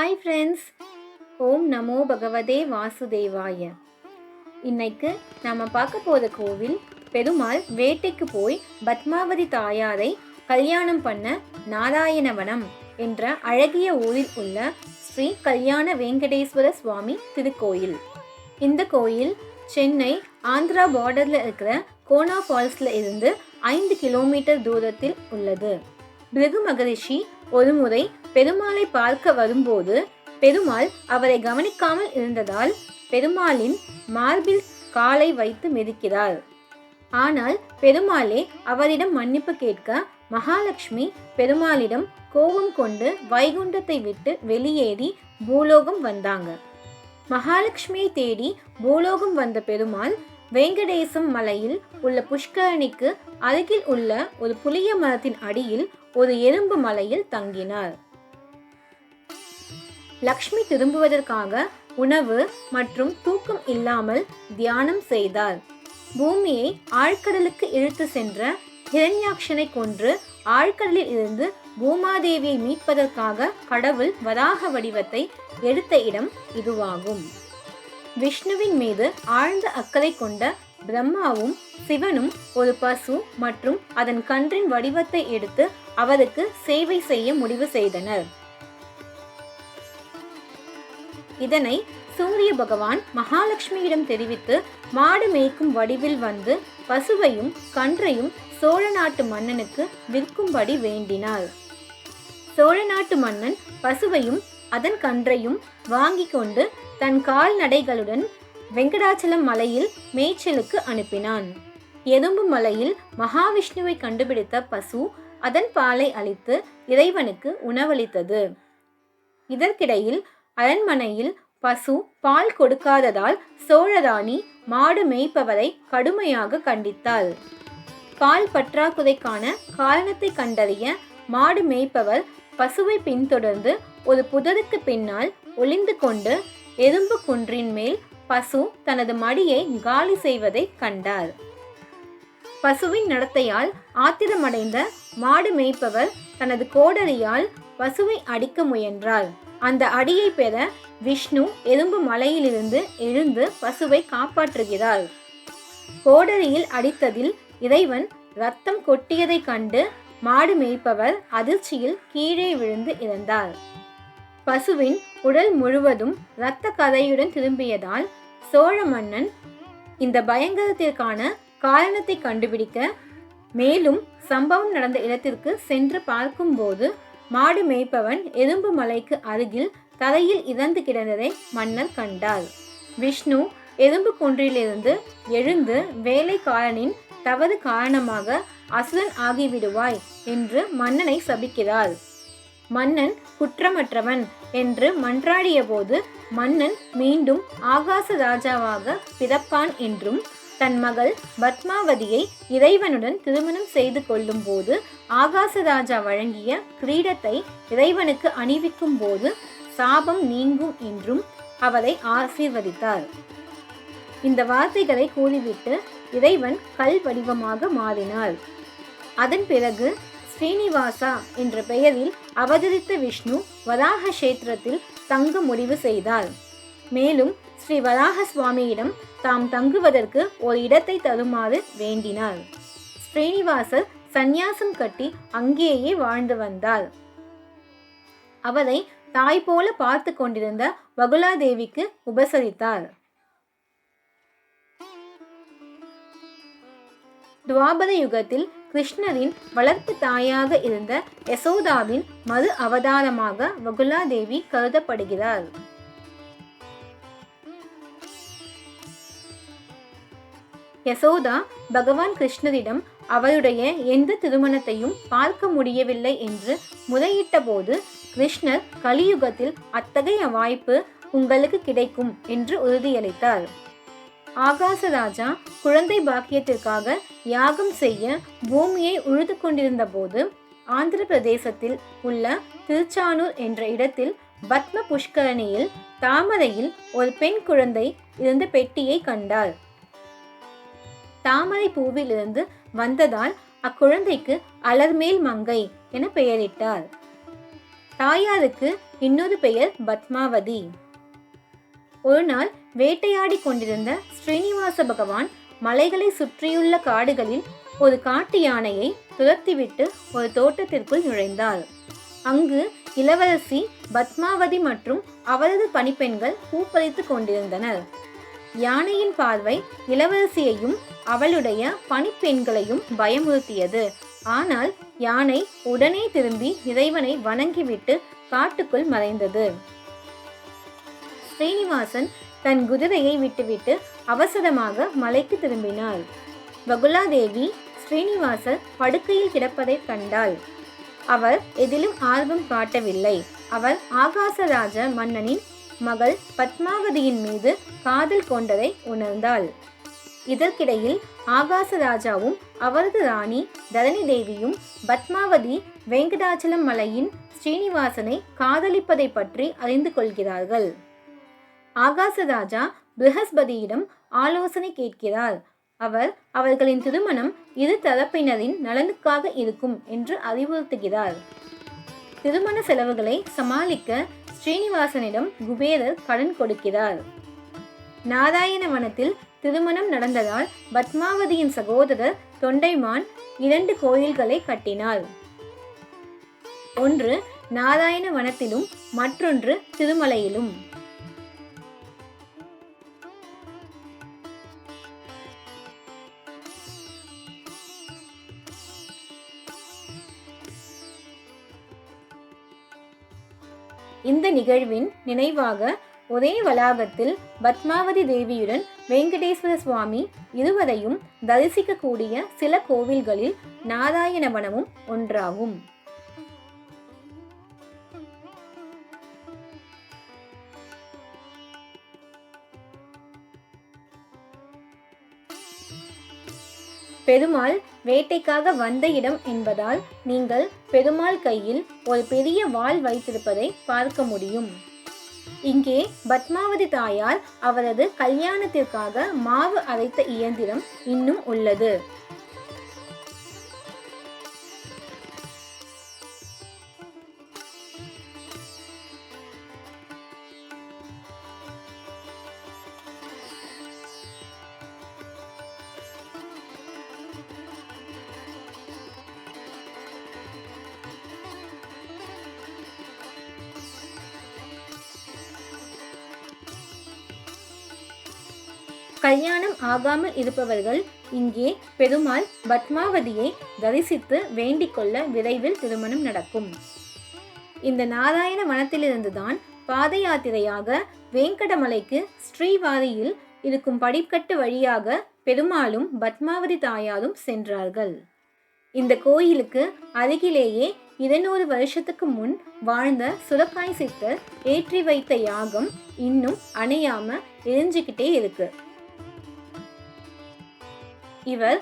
Hi friends, ஓம் நமோ பகவதே வாசுதேவாய. இன்னைக்கு நாம் பார்க்க போகிற கோவில் பெருமாள் வேட்டைக்கு போய் பத்மாவதி தாயாரை கல்யாணம் பண்ண நாராயணவனம் என்ற அழகிய ஊரில் உள்ள ஸ்ரீ கல்யாண வெங்கடேஸ்வர சுவாமி திருக்கோயில். இந்த கோயில் சென்னை ஆந்திரா பார்டரில் இருக்கிற கோனா ஃபால்ஸில் இருந்து 5 கிலோமீட்டர் தூரத்தில் உள்ளது. பிருகு மகரிஷி ஒருமுறை பெருமாளை பார்க்க வரும்போது பெருமாள் அவரை கவனிக்காமல் இருந்ததால் பெருமாளின் மார்பில் காலை வைத்து மிதிக்கிறார். ஆனால் பெருமாளே அவரிடம் மன்னிப்பு கேட்க மகாலட்சுமி பெருமாளிடம் கோபம் கொண்டு வைகுண்டத்தை விட்டு வெளியேறி பூலோகம் வந்தாங்க. மகாலட்சுமியை தேடி பூலோகம் வந்த பெருமாள் வெங்கடேசம் மலையில் உள்ள புஷ்கரணிக்கு அருகில் உள்ள ஒரு புளிய மரத்தின் அடியில் ஒரு எறும்பு மலையில் தங்கினார். லக்ஷ்மி திரும்புவதற்காக உணவு மற்றும் தூக்கம் இல்லாமல் தியானம் செய்தார். பூமியை ஆழ்கடலுக்கு இழுத்து சென்ற ஹிரண்யாக்ஷனை கொன்று ஆழ்கடலில் இருந்து பூமாதேவியை மீட்பதற்காக கடவுள் வராக வடிவத்தை எடுத்த இடம் இதுவாகும். விஷ்ணுவின் மீது ஆழ்ந்த அக்கறை கொண்ட பிரம்மாவும் சிவனும் ஒரு பசு மற்றும் அதன் கன்றின் வடிவத்தை எடுத்து அவருக்கு சேவை செய்ய முடிவு செய்தனர். இதனை சூரிய பகவான் மகாலட்சுமியிடம் தெரிவித்து மாடு மேய்க்கும் வடிவில் வந்து பசுவையும் கன்றையும் சோழ நாட்டு மன்னனுக்கு விற்கும்படி வேண்டினார். சோழ நாட்டு மன்னன் பசுவையும் அதன் கன்றையும் வாங்கி கொண்டு தன் கால்நடைகளுடன் வெங்கடாச்சலம் மலையில் மேய்ச்சலுக்கு அனுப்பினான். எறும்பு மலையில் மகாவிஷ்ணுவை கண்டுபிடித்த பசு அதன் பாலை அளித்து இறைவனுக்கு உணவளித்தது. இதற்கிடையில் அரண்மனையில் பசு பால் கொடுக்காததால் சோழராணி மாடு மேய்ப்பவரை கடுமையாக கண்டித்தாள். பால் பற்றாக்குறைக்கான காரணத்தை கண்டறிய மாடு மேய்ப்பவர் பசுவை பின்தொடர்ந்து ஒரு புதருக்கு பின்னால் ஒளிந்து கொண்டு எறும்பு குன்றின் மேல் பசு தனது மடியை காலி செய்வதை கண்டார். பசுவின் நடத்தையால் ஆத்திரமடைந்த மாடு மேய்ப்பவர் தனது கோடரியால் பசுவை அடிக்க முயன்றார். அந்த அடியை பெற விஷ்ணு எறும்பு மலையிலிருந்து எழுந்து பசுவை காப்பாற்றுகிறார். கோடரியில் அடித்ததில் இறைவன் ரத்தம் கொட்டியதை கண்டு மாடு மேய்ப்பவர் அதிர்ச்சியில் கீழே விழுந்து இறந்தார். பசுவின் உடல் முழுவதும் இரத்த கதையுடன் திரும்பியதால் சோழ மன்னன் இந்த பயங்கரத்திற்கான காரணத்தை கண்டுபிடிக்க மேலும் சம்பவம் நடந்த இடத்திற்கு சென்று பார்க்கும்போது மாடு மேய்ப்பவன் எறும்பு மலைக்கு அருகில் தரையில் இறந்து கிடந்ததை மன்னர் கண்டார். விஷ்ணு எறும்பு குன்றிலிருந்து எழுந்து வேலைக்காரனின் தவறு காரணமாக அசுரன் ஆகிவிடுவாய் என்று மன்னனை சபிக்கிறார். மன்னன் குற்றமற்றவன் என்று மன்றாடிய போது மன்னன் மீண்டும் ஆகாச ராஜாவாக பிறப்பான் என்றும் தன் மகள் பத்மாவதியை இறைவனுடன் திருமணம் செய்து கொள்ளும் போது ஆகாச ராஜா வழங்கிய கிரீடத்தை இறைவனுக்கு அணிவிக்கும் போது சாபம் நீங்கும் என்றும் அவரை ஆசீர்வதித்தார். இந்த வார்த்தைகளை கூறிவிட்டு இறைவன் கல் வடிவமாக மாறினார். அதன் பிறகு ஸ்ரீனிவாசா என்ற பெயரில் அவதரித்த விஷ்ணு வராக கஷேத்திரத்தில் தங்க முடிவு செய்தார். மேலும் ஸ்ரீ வராக சுவாமியிடம் தாம் தங்குவதற்கு ஒரு இடத்தை தருமாறு வேண்டினார். ஸ்ரீனிவாசர் சந்நியாசம் கட்டி அங்கேயே வாழ்ந்து வந்தார். அவரை தாய் போல பார்த்து கொண்டிருந்த வகுலாதேவிக்கு உபசரித்தார். துவாபர யுகத்தில் கிருஷ்ணரின் வளர்ப்பு தாயாக இருந்த யசோதாவின் மறு அவதாரமாக வகுலாதேவி கருதப்படுகிறார். யசோதா பகவான் கிருஷ்ணரிடம் அவருடைய எந்த திருமணத்தையும் பார்க்க முடியவில்லை என்று முறையிட்ட போது கிருஷ்ணர் கலியுகத்தில் அத்தகைய வாய்ப்பு உங்களுக்கு கிடைக்கும் என்று உறுதியளித்தார். ஆகாசராஜா குழந்தை பாக்கியத்திற்காக யாகம் செய்ய பூமியை உழுது கொண்டிருந்த போது ஆந்திர பிரதேசத்தில் உள்ள திருச்சானூர் என்ற இடத்தில் பத்ம புஷ்கரணியில் தாமரையில் ஒரு பெண் குழந்தை இருந்த பெட்டியை கண்டார். தாமரை பூவில் இருந்து வந்ததால் அக்குழந்தைக்கு அலர்மேல் மங்கை என பெயரிட்டார். தாயாருக்கு இன்னொரு பெயர் பத்மாவதி. ஒரு நாள் வேட்டையாடி கொண்டிருந்த ஸ்ரீனிவாச பகவான் மலைகளை சுற்றியுள்ள காடுகளில் ஒரு காட்டு யானையை துரத்திவிட்டு ஒரு தோட்டத்திற்குள் நுழைந்தார். அங்கு இளவரசி பத்மாவதி மற்றும் அவரது பணிப்பெண்கள் பூப்பறித்து கொண்டிருந்தனர். யானையின் பார்வை இளவரசியையும் அவளுடைய பணிப்பெண்களையும் பயமுறுத்தியது. ஆனால் யானை உடனே திரும்பி இறைவனை வணங்கிவிட்டு காட்டுக்குள் மறைந்தது. ஸ்ரீனிவாசன் தன் குதிரையை விட்டுவிட்டு அவசரமாக மலைக்கு திரும்பினார். பகுலாதேவி ஸ்ரீனிவாசர் படுக்கையில் கிடப்பதைக் கண்டாள். அவர் எதிலும் ஆர்வம் காட்டவில்லை. அவர் ஆகாசராஜ மன்னனின் மகள் பத்மாவதியின் மீது காதல் கொண்டதை உணர்ந்தாள். இதற்கிடையில் ஆகாசராஜாவும் அவரது ராணி தரணி தேவியும் பத்மாவதி வெங்கடாச்சலம் மலையின் ஸ்ரீனிவாசனை காதலிப்பதை பற்றி அறிந்து கொள்கிறார்கள். ஆகாசராஜா ப்ரஹஸ்பதியிடம் ஆலோசனை கேட்கிறார். அவர் அவர்களின் திருமணம் இரு தரப்பினரின் நலனுக்காக இருக்கும் என்று அறிவுறுத்துகிறார். திருமண செலவுகளை சமாளிக்க ஸ்ரீனிவாசனிடம் குபேரர் கடன் கொடுக்கிறார். நாராயணவனத்தில் திருமணம் நடந்ததால் பத்மாவதியின் சகோதரர் தொண்டைமான் 2 கோயில்களை கட்டினார். ஒன்று நாராயணவனத்திலும் மற்றொன்று திருமலையிலும். இந்த நிகழ்வின் நினைவாக ஒரே வளாகத்தில் பத்மாவதி தேவியுடன் வெங்கடேஸ்வர சுவாமி இருவரையும் தரிசிக்கக்கூடிய சில கோவில்களில் நாராயணவனமும் ஒன்றாகும். பெருமாள் வேட்டைக்காக வந்த இடம் என்பதால் நீங்கள் பெருமாள் கையில் ஒரு பெரிய வாள் வைத்திருப்பதை பார்க்க முடியும். இங்கே பத்மாவதி தாயார் அவரது கல்யாணத்திற்காக மாவு அரைத்த இயந்திரம் இன்னும் உள்ளது. கல்யாணம் ஆகாமல் இருப்பவர்கள் இங்கே பெருமாள் பத்மாவதியை தரிசித்து வேண்டிக் கொள்ள விரைவில் திருமணம் நடக்கும். இந்த நாராயண வனத்திலிருந்துதான் பாத யாத்திரையாக வேங்கடமலைக்கு ஸ்ரீவாரியில் இருக்கும் படிக்கட்டு வழியாக பெருமாளும் பத்மாவதி தாயாரும் சென்றார்கள். இந்த கோயிலுக்கு அருகிலேயே 200 வருஷத்துக்கு முன் வாழ்ந்த சுரக்காய் சித்தர் ஏற்றி வைத்த யாகம் இன்னும் அணையாம எரிஞ்சுக்கிட்டே இருக்கு. இவர்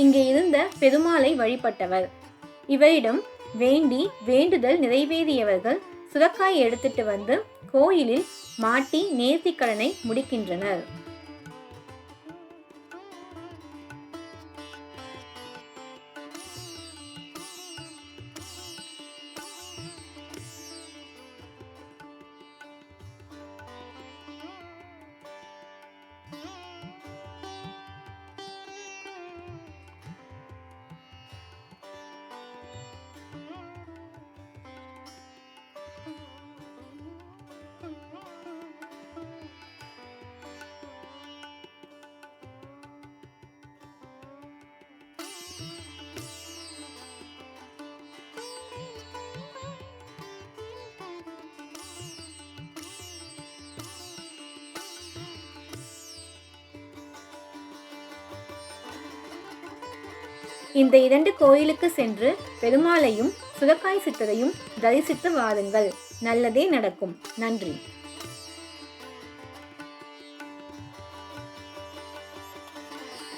இங்கே இருந்த பெருமாளை வழிபட்டவர். இவரிடம் வேண்டி வேண்டுதல் நிறைவேறியவர்கள் சுரக்காய் எடுத்துட்டு வந்து கோயிலில் மாட்டி நேர்த்திக்கடனை முடிக்கின்றனர். இந்த 2 கோயிலுக்கு சென்று பெருமாளையும் சுரக்காய் சித்தரையும் தரிசித்து வாருங்கள். நல்லதே நடக்கும். நன்றி.